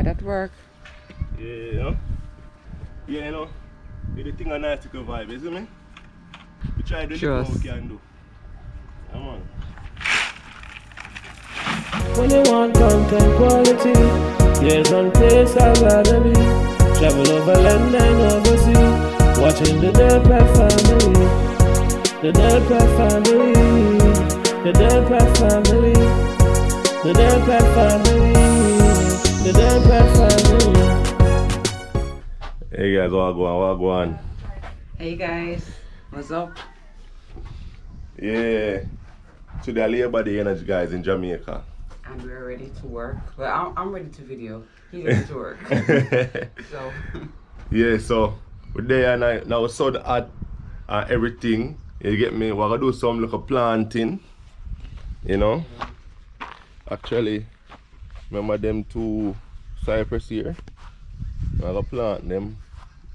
hard at work. Yeah, you know? Yeah, you know? The thing a nice to vibe, isn't it? We try to do what we can do. Come on. When you want content quality, there's one place I gotta be. Travel over land and overseas, watching the Delpet family. The Delpet family. The Delpet family. The Delpet family. The Delpet family. Hey guys, what go on? Hey guys, what's up? Yeah. Today Labor Day energy guys in Jamaica. And we're ready to work. Well, I'm ready to video. He's ready to work. So. Yeah, so we're there and now it's so hot and everything. You get me? We're gonna do some little planting. You know? Actually, remember them two cypress here? I'm gonna plant them.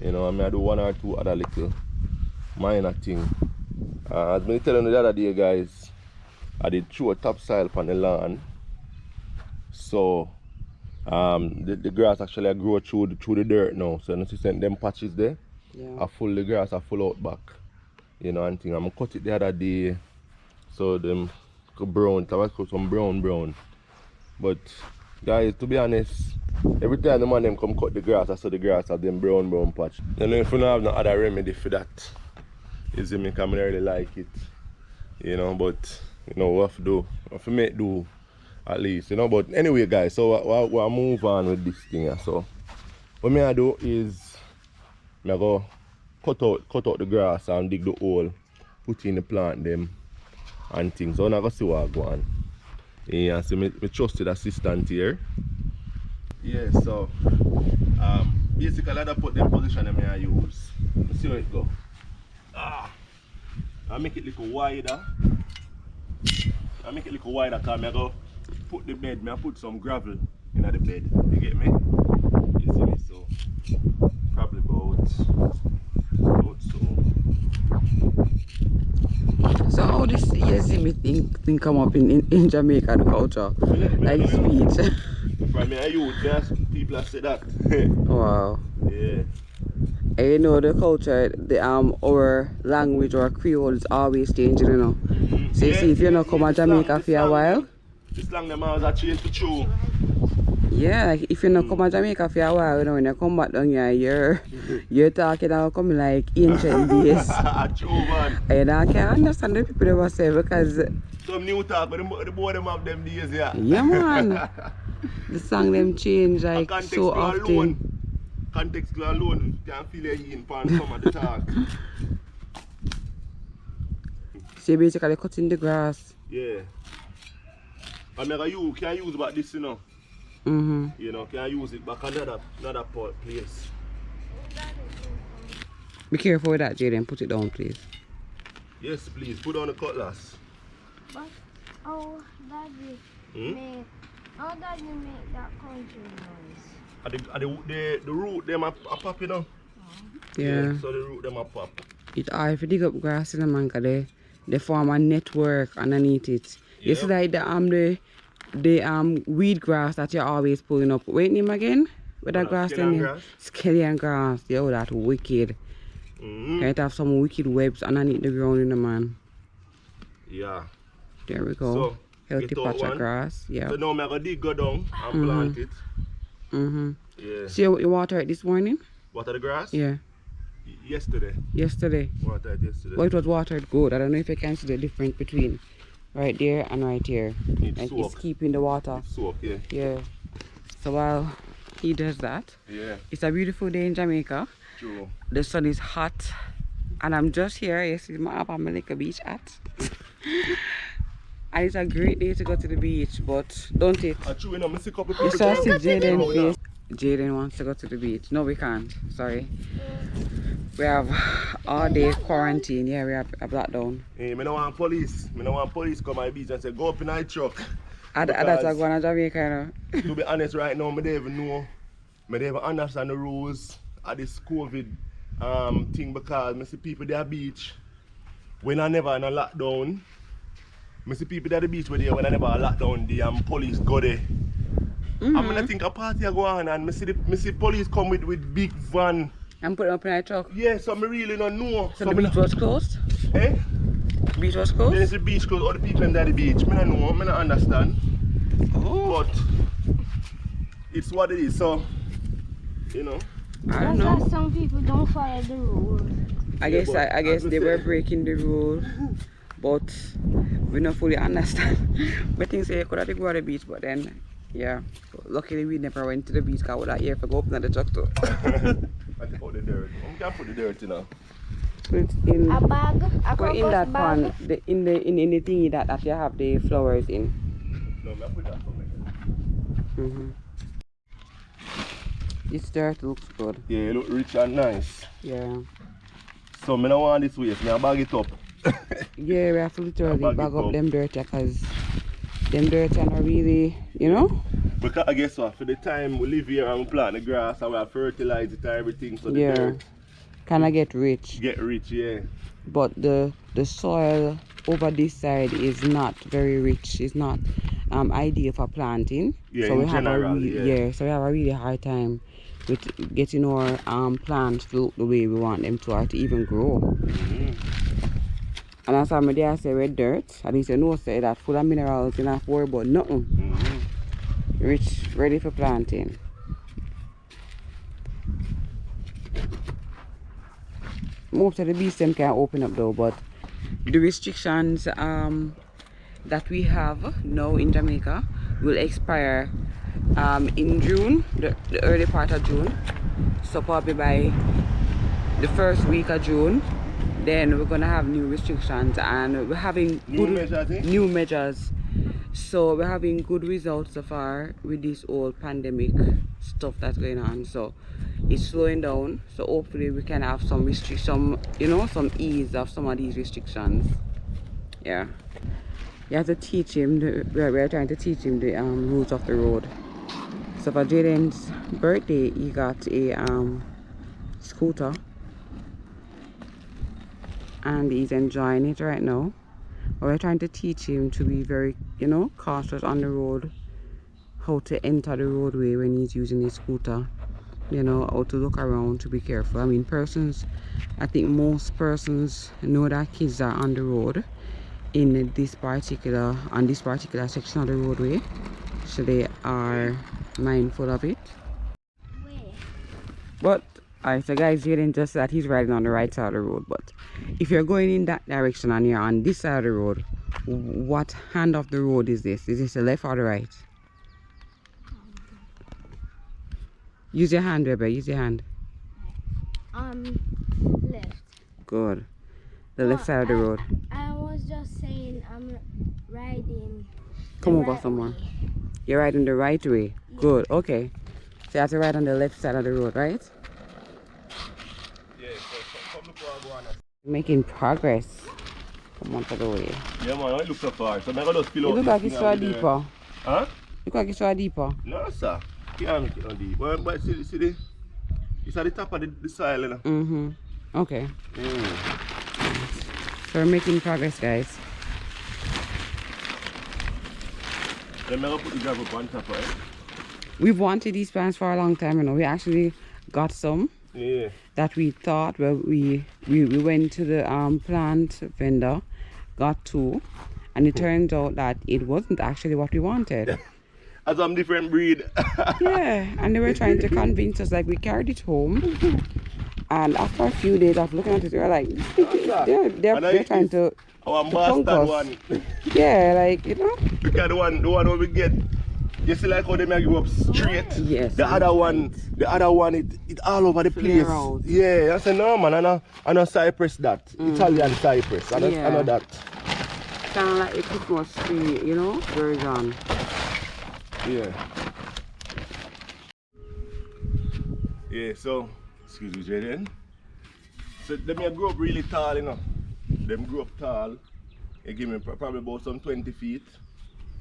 You know, I'm gonna do one or two other little minor thing. As I telling you the other day guys, I did throw a topsoil on the lawn. So the grass actually grow through the dirt now. So you see them patches there, I full the grass are full out back. You know, and thing. I'm gonna cut it the other day. So them brown, I cut some brown. But guys, to be honest, every time the man them come cut the grass, I saw the grass have them brown patch. You know, if you don't have no other remedy for that, is me, because I really like it. You know, but you know what to do, what to make do at least, you know. But anyway guys, so we'll move on with this thing here. So what I do is I go cut out the grass and dig the hole, put in the plant them and things. So I'm gonna see what I go on. Yeah, so my trusted assistant here. Yeah, so basically I put them position I use. Let's see how it go. I make it a little wider. Because I go put the bed, I put some gravel in the bed. You get me? You see me? So probably about so. So how this Yazimi thing come up in Jamaican culture? Like speech. From me, I use just people have said that. Wow. Yeah. And you know the culture, our language or Creole is always changing, you know. So you see, if you not come to Jamaica for a while. The slang them always change to true. Yeah, like if you not come to Jamaica for a while, you know, when you come back down here, you're talking about coming like ancient days. True, man. And I can understand the people they were saying because some new talk, but the both them have them days, yeah. Yeah, man. The song them change like so often. Context alone, you can feel your in pan some of the talk. So you basically cutting the grass. Yeah. And you can use back this, you know. You know, can use it back another place. Be careful with that, Jaden. Put it down, please. Yes, please. Put on the cutlass. But how Daddy make that country noise? The root them are popping up. Yeah. So the root them are pop. It's hard if you dig up grass in the man, because they form a network underneath it. You see like the weed grass that you're always pulling up. Wait name again? With that grass then? Scallion grass. Yo, that's wicked. It have some wicked webs underneath the ground in the man. Yeah. There we go. So, healthy patch of grass. Yeah. So now I'm going to go down and plant it. Yeah. So you water it this morning? Water the grass? Yeah. Yesterday. Water it yesterday. Well, it was watered good. I don't know if you can see the difference between right there and right here. Like it's keeping the water. It's soak, yeah. Yeah. So while he does that, it's a beautiful day in Jamaica. True. The sun is hot. And I'm just here. You see my Malika Beach hat. And it's a great day to go to the beach, but don't it? You saw see Jaden face. Jaden wants to go to the beach. No, we can't. Sorry. We have all day quarantine. Yeah, we have a lockdown. Hey, I don't want police. I don't want police come to the beach and say, go up in my truck. That's a going to Jamaica, you know. To be honest, right now, I don't even know. I don't even understand the rules of this COVID thing, because I see people at the beach when I never in a lockdown. I see people at the beach when I never lockdown, the police go there I'm gonna think a party a go on and me see police come with big van. And put it up in a truck. Yeah, so me really don't know. So the beach was closed? Eh? Beach was Then closed? it's the beach closed, all the people in the beach. Me don't know, me don't understand. Oh. But it's what it is, so you know. I don't That's know. why some people don't follow the rules. I Yeah, guess but I guess as we they were say- breaking the rule, but we don't fully understand. We think say you could have to go to the beach, but then yeah, luckily we never went to the beach because we were here for go open the truck too. I take out the dirt. We can put the dirt in now. Put it in, A bag, a put in crocus that bag. pan, in the thingy that you have the flowers in. No, I put that somewhere. This dirt looks good. Yeah, it look rich and nice. Yeah. So me don't want this waste, me I bag it up. Yeah, we have to literally bag bag it up up. them dirt because them dirt are not really, you know? Because I guess what, for the time we live here and we plant the grass and we have fertilize it and everything, so the Yeah. dirt Kind of get rich. get rich, yeah. But the soil over this side is not very rich. It's not ideal for planting. Yeah, so in we have general, a really, yeah. so we have a really hard time with getting our plants to look the way we want them to or to even grow. And as somebody I say with dirt, at least you know say that full of minerals, you don't have to worry about nothing. Rich, ready for planting. Most of the beasts them can open up though, but the restrictions that we have now in Jamaica will expire in June, the early part of June. So probably by the first week of June, then we're gonna have new restrictions and we're having New measure, I think? new measures. So we're having good results so far with this whole pandemic stuff that's going on. So it's slowing down. So hopefully we can have some restriction, you know, some ease of some of these restrictions. Yeah. You have to teach him, we're trying to teach him the rules of the road. So for Jaden's birthday, he got a scooter. And he's enjoying it right now. But we're trying to teach him to be very, you know, cautious on the road. How to enter the roadway when he's using his scooter. You know, how to look around, to be careful. I mean, I think most persons know that kids are on the road on this particular section of the roadway. So they are mindful of it. Where? But alright, so guys, Jaden just said he's riding on the right side of the road, but if you're going in that direction and you're on this side of the road, what hand of the road is this? Is this the left or the right? Use your hand, baby, use your hand. Left. Good. The left side of the road. I was just saying I'm riding. Come the over right somewhere. way. You're riding the right way. Good, okay. So you have to ride on the left side of the road, right? Yeah, so come look where I go on. Making progress. Come on to the way. Yeah man, it looks so far. So I'm gonna just fill It out looks this like it's thing so and with the- deeper. Huh? Look like it's so deeper. No sir. Can't make it no deep. But see the it's at the top of the soil, you know. Mm-hmm. Okay. So we're making progress, guys. Then I'm gonna put the gravel up on top, right? We've wanted these plants for a long time, you know. We actually got some Yeah. that we thought, well, we went to the plant vendor, got two, and it turns out that it wasn't actually what we wanted. As some different breed. Yeah, and they were trying to convince us, like we carried it home, and after a few days of looking at it, we were like, they're trying to Our punk bastard us. one. Yeah, like, you know. Because the one where we get, you see like how they make you up straight. Yes. The other one, it all over the Flare place. out. Yeah, I say no man, I know cypress that. Italian cypress. I know that. Kind of like a Christmas tree, you know, version. Yeah. Yeah, so, excuse me, Jaden. So, them here grow up really tall, you know. Them grow up tall. They give me probably about some 20 feet.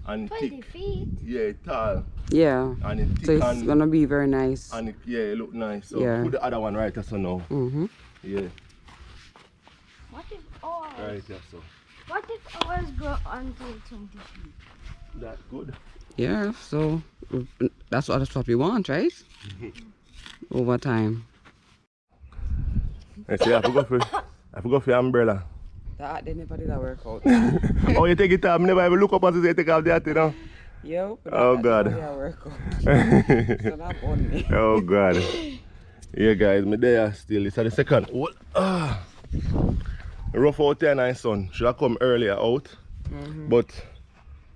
And 20 thick. feet. Yeah, tall. Yeah. And it thick So it's and, gonna be very nice. and it, yeah, it look nice. So, Yeah. put the other one right there, so now. Mm-hmm. Yeah, What if ours? right there, so. What if ours grow until 20 feet? That good. Yeah, so that's what we want, right? Over time. I say I forgot for your umbrella. That they never did that workout. Oh, you take it up, never even look up and say take off that, you know? Yo, Oh, God. Workout. So that on me. Oh God. Yeah guys, me there still. It's at the second. Rough out there nice son. Should have come earlier out. But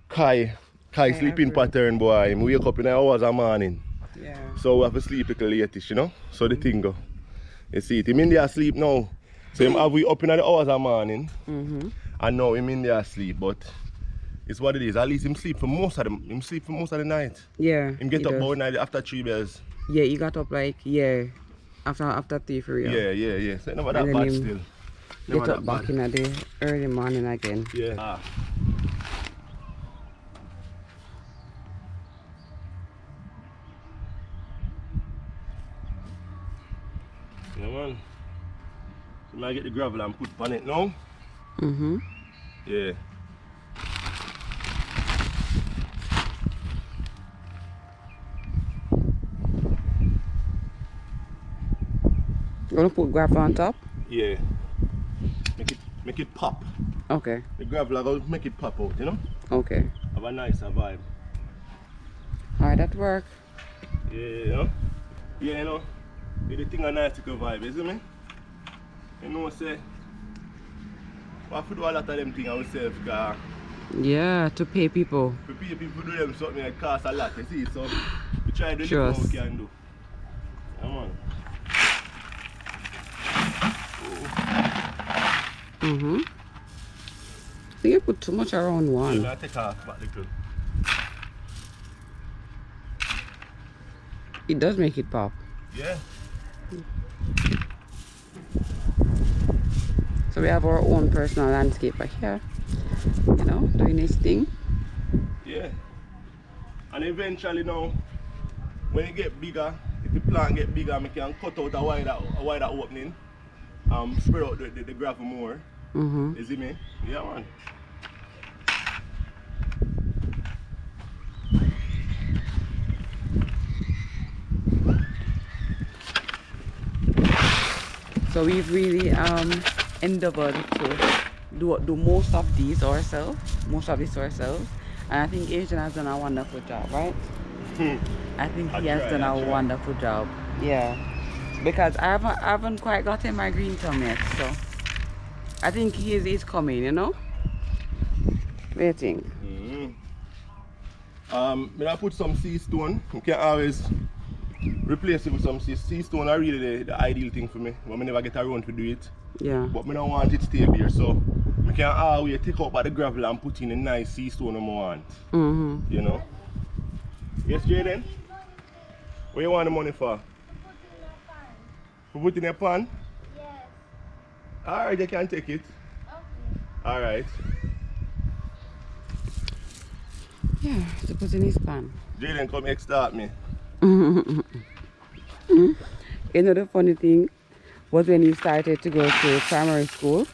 Kai sleeping pattern boy. We wake up in the hours of morning. Yeah. So we have to sleep a little latish, you know? So the thing go. You see it. Him in there asleep now. So him have we up in the hours of morning. And now him in there asleep, but it's what it is. At least him sleep for most of the night. Yeah. Him get up about night after 3 bells. Yeah, he got up like after 3 for real. Yeah. So never that And then bad him still. Get Never up back in the early morning again. Yeah. Yeah man. So I get the gravel and put on it now. Yeah. You wanna put gravel on top? Yeah. Make it pop. Okay. The gravel I go make it pop out, you know? Okay. Have a nicer vibe. Alright, that work. Yeah, you know? Yeah, you know. The thing a nice vibe, isn't it? You know say we have to do a lot of them things ourselves because Yeah, to pay people. for people do them something that costs a lot, you see, so we try to do Sure. what we can do. Come on. I think you put too much around one. I take off back little. It does make it pop. Yeah. So we have our own personal landscaper here. You know, doing his thing. Yeah. And eventually now, when it get bigger, if the plant get bigger, I can cut out a wider opening. Spread out the gravel more. You see me? Yeah man. So we've really endeavored to do most of this ourselves. And I think Asian has done a wonderful job, right? I think he has done a wonderful job. Yeah. Because I haven't quite gotten my green thumb yet, so I think he's coming, you know? What do you think? I put some sea stone. You can always replace it with some sea stone. Are really the ideal thing for me. But I never get around to do it. Yeah. But I don't want it to stay here, so I can always take out by the gravel and put in a nice sea stone I want. You know? Yes, Jaden? What you want the money for? For put in a pan? Yes. Alright, you can take it. Okay. Alright. Yeah, to put in his pan. Jaden, come start me. You know the funny thing was when he started to go to primary school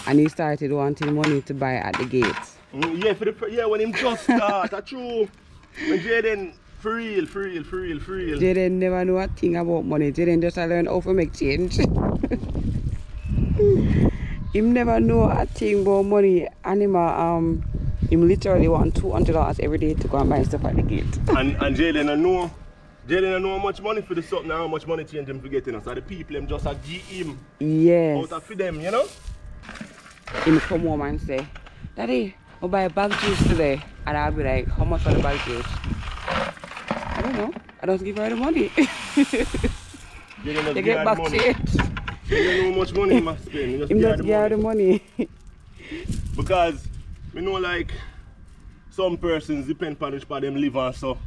and he started wanting money to buy at the gates. Yeah, when him just start, that's true. When Jaden, for real. Jaden never knew a thing about money. Jaden just learned how to make change. Him never know a thing about money. And him literally want $200 every day to go and buy stuff at the gate. and Jaden I know how much money for the something and how much money change him for getting us. So the people them just give him Yes. out of for them, you know? Him come home and say, Daddy, I'll buy a bag juice today. And I'll be like, how much for the bag juice? I don't know. I don't give her the money. Jaden They get back change. He don't know how much money he must spend. He just Him give just give her the money. Because we know like some persons depend on which part them live on, so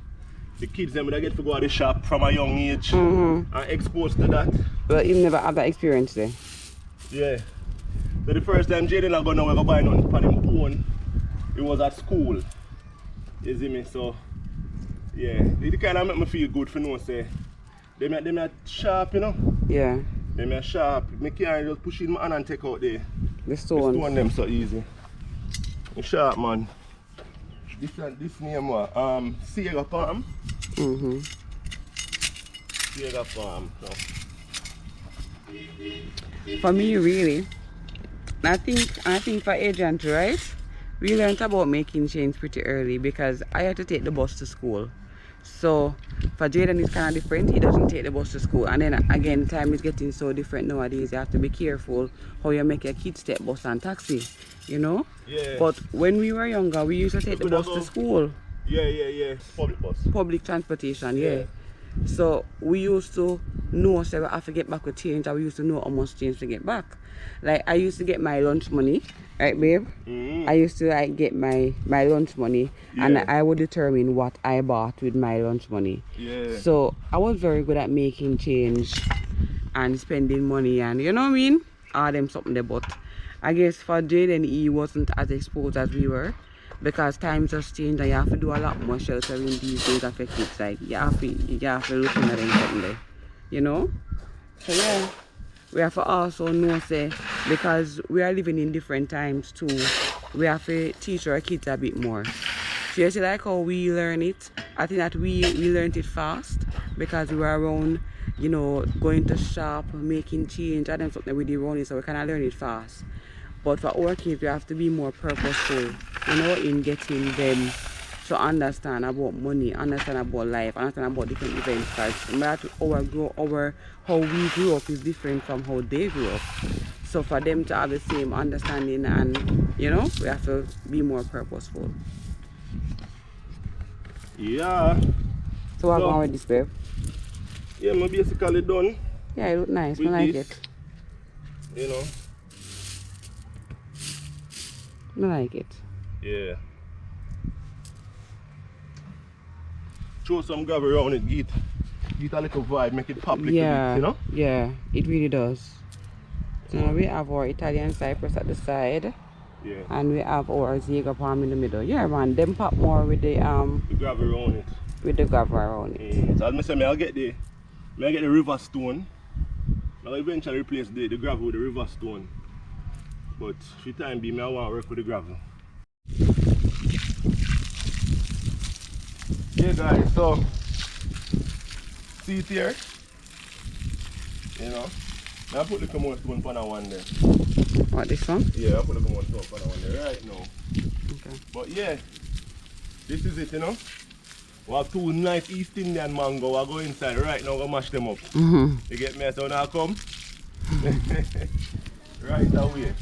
the kids them they get to go to the shop from a young age and exposed to that. But you never had that experience there. Yeah. So the first time Jaden I go nowhere go buy nothing for him own, it was at school. You see me? So yeah. It kind of make me feel good for know say them are sharp, you know? Yeah. Them are sharp. Me can't just push in my hand and take out the The stones. stone them so easy. They sharp man. this name was Sega Farm. Sega Farm. So. For me, really, I think for Adrian too, right? We learned about making change pretty early because I had to take the bus to school. So for Jaden it's kind of different. He doesn't take the bus to school, and then again time is getting so different nowadays. You have to be careful how you make your kids take bus and taxi, you know. Yeah. But when we were younger, we used to take the bus to school. Yeah. Public bus. Public transportation, yeah. So we used to know, so we have to get back with change, and we used to know how much change to get back. Like I used to get my lunch money, right, babe? I used to like get my lunch money, and I would determine what I bought with my lunch money. Yeah. So I was very good at making change and spending money, and you know what I mean? All them something there, but I guess for Jaden he wasn't as exposed as we were. Because times just change and you have to do a lot more sheltering these days of your kids. Like you have to look in at them something there, you know. So yeah, we have to also know say because we are living in different times too. We have to teach our kids a bit more. So you see like how we learn it. I think that we learned it fast because we were around, you know, going to shop, making change, and then something we did around it, so we kind of learn it fast. But for our kids, we have to be more purposeful, you know, in getting them to understand about money, understand about life, understand about different events. Because how we grew up is different from how they grew up. So for them to have the same understanding, and you know, we have to be more purposeful. Yeah. So what's wrong with this, babe? Yeah, I'm basically done. Yeah, it look nice. I like it. You know. I like it. Yeah. Throw some gravel around it, get a little vibe, make it pop little bit, you know? Yeah, it really does. So we have our Italian cypress at the side. Yeah. And we have our Ziega palm in the middle. Yeah man, them pop more with the gravel around it. With the gravel around it. Yeah. So as I say, I'll get the river stone. I'll eventually replace the gravel with the river stone. But for the time being, I want to work with the gravel. Yeah guys, so see it here. You know, I put the more stone for that one there. What, this one? Yeah, I put the more stone for that one there right now. Okay. But yeah, this is it, you know. We have two nice East Indian mango. I'll go inside right now, go mash them up. You get me? So now come. Right away.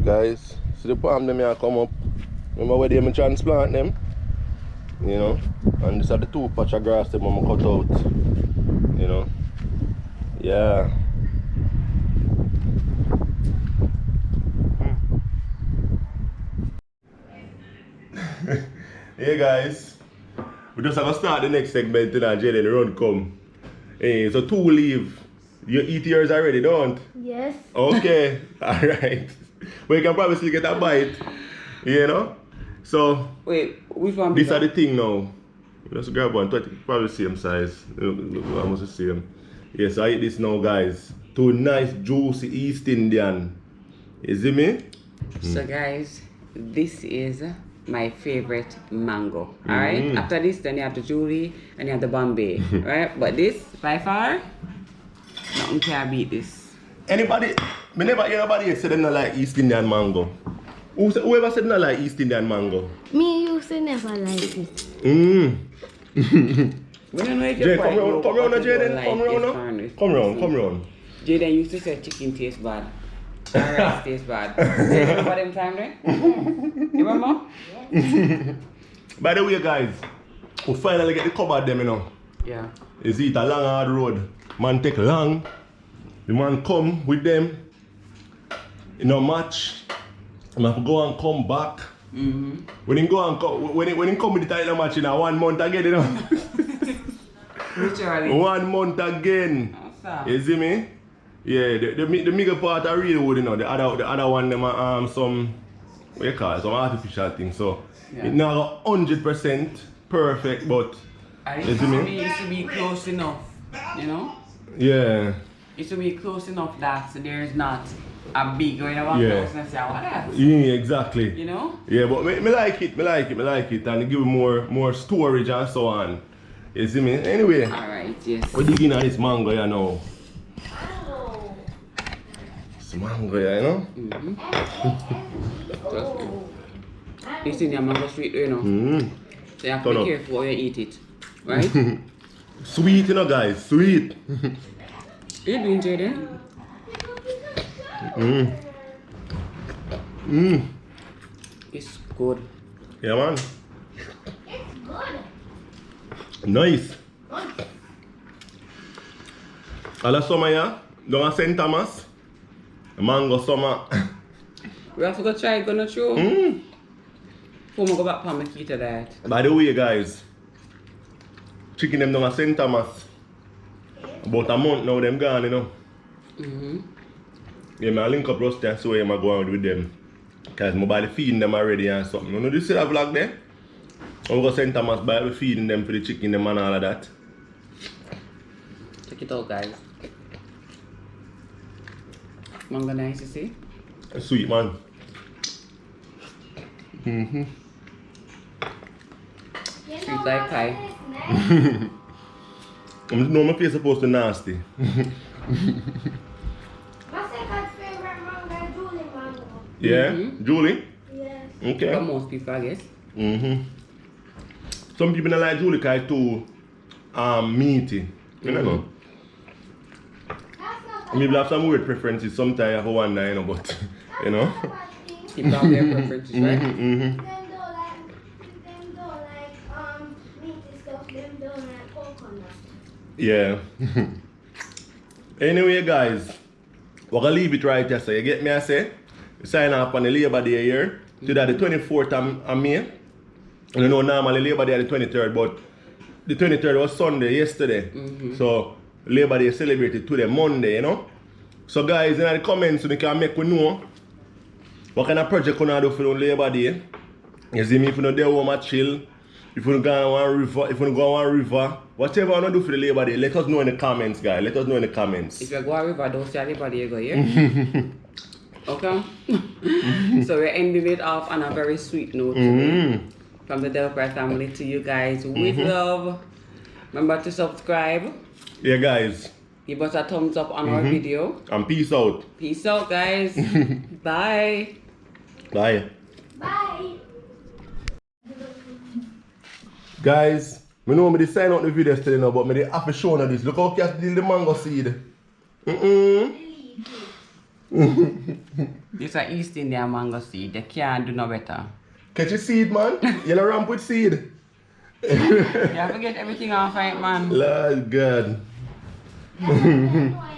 Guys, see the palm them here come up. Remember where they transplant them? You know? And these are the two patch of grass them I'm cut out. You know? Yeah. Hey guys. We just have to start the next segment and Jaden run come. Hey, so two leave. You eat yours already, don't? Yes. Okay, alright. But you can probably still get a bite, you know? So, wait, which one? These are the thing now. Just grab one, probably same size. Look, almost the same. Yeah, so I eat this now, guys. Two nice, juicy East Indian. You see me? So guys, this is my favorite mango. Alright? After this, then you have the Julie and you have the Bombay. Right? But this, by far, nothing can beat this. Anybody, me never hear nobody say they not like East Indian mango. Whoever said not like East Indian mango? Me used to never like it. We don't know if you're come round, Jaden. Come round. Jaden used to say chicken tastes bad. And rice tastes bad. You remember them time there? You remember? By the way, guys, we finally get the cupboard them, you know. Yeah. It's a long hard road. Man take long. The man come with them. You know, match. And have to go and come back. When he go and when he come with the title match in 1 month again, you know. Literally. 1 month again. Awesome. You see me? Yeah, the middle part are really wood, you know. The other one them are some, what you call it, some artificial thing. So yeah. It's not 100% perfect, but it used to be close enough, you know? Yeah. It should be close enough that there's not a big going around Yeah. close and say, what that? Yeah, exactly. You know? Yeah, but me like it, and give it more storage and so on. You see me? Anyway, Alright, yes. we're digging on this mango, you know. It's mango, you know? It's in your mango sweet, you know? So you have to Turn be up. careful how you eat it. Right? Sweet, you know, guys, sweet. You doing, Jaden? It's good. Yeah, man. Nice. All the summer, yeah? Down at St. Thomas. Mango summer. We have to go try it, gonna show. Before we go back for my keto diet. By the way, guys, chicken them down at St. Thomas. About a month now, them gone, you know. Yeah, I link up Rusty and so I'm going with them. Because I'm by the feeding them already and something. You know, do you see that vlog there? I'm going to St. Thomas by feeding them for the chicken them and all of that. Check it out, guys. Mango nice, you see? Sweet, man. Sweet like pie. I know my face supposed to nasty. My second favorite mango is Julie mango. Yeah? Julie? Yes. Okay. For most people, I guess. Some people don't like Julie because it's too meaty. You know? That's not Maybe have some weird preferences. Sometimes I have one you know, but you know. a bad thing. People have their preferences, right? Them don't like meaty stuff. Them don't like coconut. Yeah. Anyway, guys, we're gonna leave it right here. So you get me? I say, sign up on the Labor Day here. Today the 24th of May. You know, normally Labor Day is the 23rd, but the 23rd was Sunday yesterday. So Labor Day celebrated today, Monday, you know. So guys, in the comments, you can make me know what kind of project you do for Labor Day. You see me, if you know there home and chill, if you go on one river, whatever you want to do for the Labor Day, let us know in the comments, guys. Let us know in the comments. If you go a river, don't see anybody you go here. Okay? So we're ending it off on a very sweet note today. From the Delphi family to you guys with love. Remember to subscribe. Yeah, guys. Give us a thumbs up on our video. And peace out. Peace out, guys. Bye. Bye. Bye. Guys, I know I sign out the videos today now, but I have to show you this. Look how cats deal the mango seed. This is an East Indian mango seed. They can't do no better. Catch a seed, man. You know, ramp with seed. You have to get everything off right, man. Lord God. That's not